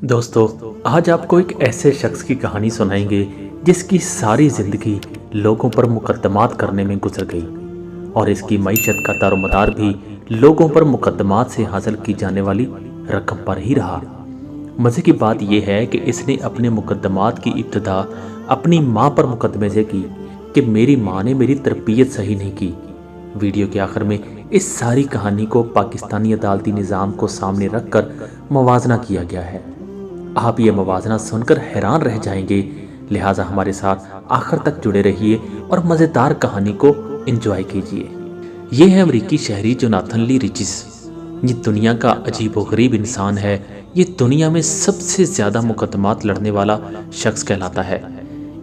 दोस्तों, आज आपको एक ऐसे शख्स की कहानी सुनाएंगे जिसकी सारी जिंदगी लोगों पर मुकदमात करने में गुजर गई और इसकी मईशत का दारोमदार भी लोगों पर मुकदमात से हासिल की जाने वाली रकम पर ही रहा। मज़े की बात यह है कि इसने अपने मुकदमात की इब्तिदा अपनी माँ पर मुकदमे से की कि मेरी माँ ने मेरी तरबियत सही नहीं की। वीडियो के आखिर में इस सारी कहानी को पाकिस्तानी अदालती निज़ाम को सामने रखकर मवाजना किया गया है। आप ये मवाजना सुनकर हैरान रह जाएंगे, लिहाजा हमारे साथ आखिर तक जुड़े रहिए और मज़ेदार कहानी को एंजॉय कीजिए। ये है अमरीकी शहरी जोनाथन ली रिचिस। ये दुनिया का अजीबोगरीब इंसान है। ये दुनिया में सबसे ज़्यादा मुकदमात लड़ने वाला शख्स कहलाता है।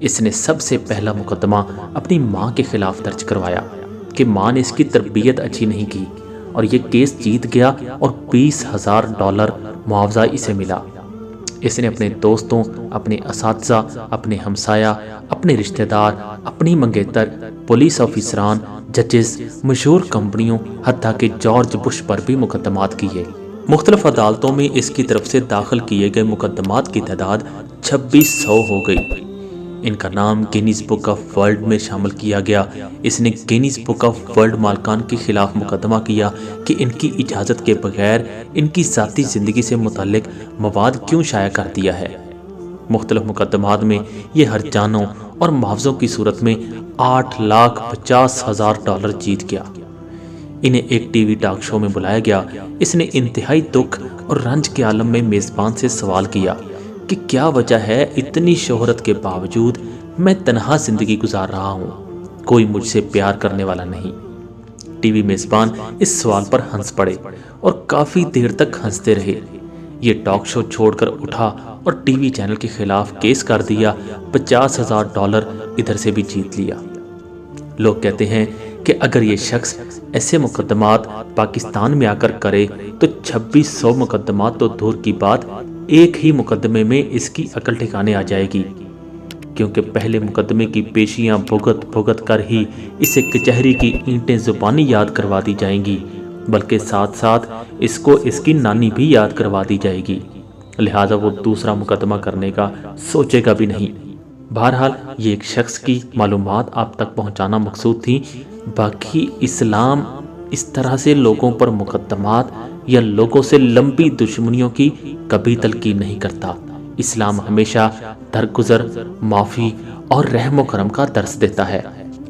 इसने सबसे पहला मुकदमा अपनी माँ के खिलाफ दर्ज करवाया कि माँ ने इसकी तरबियत अच्छी नहीं की और ये केस जीत गया और $20,000 मुआवजा इसे मिला। इसने अपने दोस्तों, अपने असातिज़ा, अपने हमसाया, अपने रिश्तेदार, अपनी मंगेतर, पुलिस ऑफिसरान, जजेस, मशहूर कंपनियों, हत्ता कि जॉर्ज बुश पर भी मुकदमात किए। मुख्तलिफ अदालतों में इसकी तरफ से दाखिल किए गए मुकदमात की तादाद 2600 हो गई। इनका नाम गिनीज बुक ऑफ वर्ल्ड में शामिल किया गया। इसने गिनीज बुक ऑफ वर्ल्ड मालकान के खिलाफ मुकदमा किया कि इनकी इजाज़त के बगैर इनकी ज़ाती ज़िंदगी से मुताल्लिक मवाद क्यों शाया कर दिया है। मुख्तलिफ मुकदमात में ये हरजानों और मुआवज़ों की सूरत में $8,50,000 जीत गया। इन्हें एक टीवी टॉक शो में बुलाया गया। इसने इंतहाई दुख और रंज के आलम में मेज़बान से सवाल किया कि क्या वजह है इतनी शोहरत के बावजूद मैं तन्हा जिंदगी गुजार रहा हूँ, कोई मुझसे प्यार करने वाला नहीं। टीवी मेज़बान इस सवाल पर हंस पड़े और काफ़ी देर तक हंसते रहे। ये टॉक शो छोड़कर उठा और टीवी चैनल के खिलाफ केस कर दिया। $50,000 इधर से भी जीत लिया। लोग कहते हैं कि अगर ये शख्स ऐसे मुकदमात पाकिस्तान में आकर करे तो 2600 मुकदमात तो दूर की बात, एक ही मुकदमे में इसकी अकल ठिकाने आ जाएगी, क्योंकि पहले मुकदमे की पेशियां भुगत भुगत कर ही इसे कचहरी की ईंटें ज़ुबानी याद करवा दी जाएंगी, बल्कि साथ साथ इसको इसकी नानी भी याद करवा दी जाएगी। लिहाजा वो दूसरा मुकदमा करने का सोचेगा भी नहीं। बहरहाल ये एक शख्स की मालूमात आप तक पहुंचाना मकसूद थी। बाकी इस्लाम इस तरह से लोगों पर मुकदमात या लोगों से लंबी दुश्मनियों की कभी तलकीन नहीं करता। इस्लाम हमेशा दरगुजर, माफ़ी और रहम करम का दर्स देता है।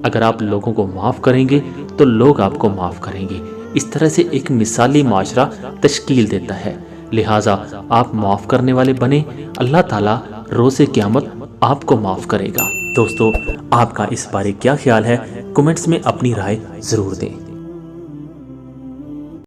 अगर आप लोगों को माफ़ करेंगे तो लोग आपको माफ़ करेंगे। इस तरह से एक मिसाली माशरा तश्कील देता है। लिहाजा आप माफ़ करने वाले बने, अल्लाह ताला रोज़े क़यामत आपको माफ़ करेगा। दोस्तों, आपका इस बारे क्या ख्याल है? कमेंट्स में अपनी राय ज़रूर दें।